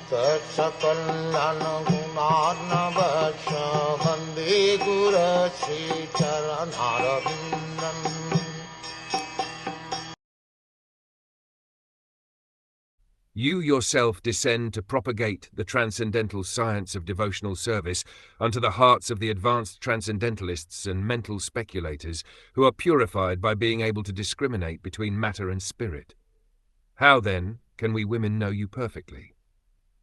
Sakal Gunaarnavasya Vande Guru Sri Charanarabindam. You yourself descend to propagate the transcendental science of devotional service unto the hearts of the advanced transcendentalists and mental speculators who are purified by being able to discriminate between matter and spirit. How, then, can we women know you perfectly?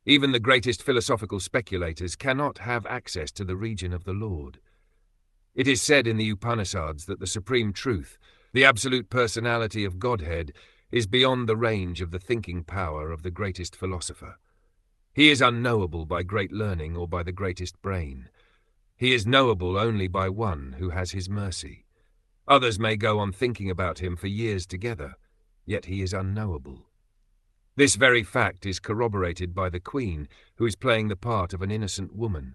Even the greatest philosophical speculators cannot have access to the region of the Lord. It is said in the Upanishads that the supreme truth, the absolute personality of Godhead, is beyond the range of the thinking power of the greatest philosopher. He is unknowable by great learning or by the greatest brain. He is knowable only by one who has his mercy. Others may go on thinking about him for years together, yet he is unknowable. This very fact is corroborated by the Queen, who is playing the part of an innocent woman.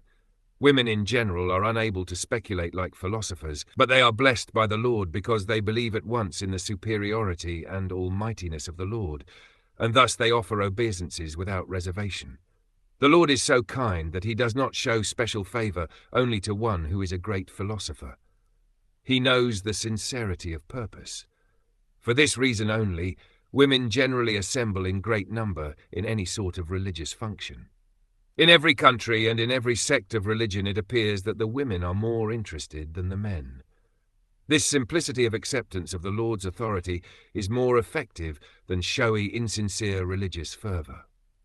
Women in general are unable to speculate like philosophers, but they are blessed by the Lord because they believe at once in the superiority and almightiness of the Lord, and thus they offer obeisances without reservation. The Lord is so kind that he does not show special favor only to one who is a great philosopher. He knows the sincerity of purpose. For this reason only, women generally assemble in great number in any sort of religious function. In every country and in every sect of religion it appears that the women are more interested than the men. This simplicity of acceptance of the Lord's authority is more effective than showy, insincere religious fervor.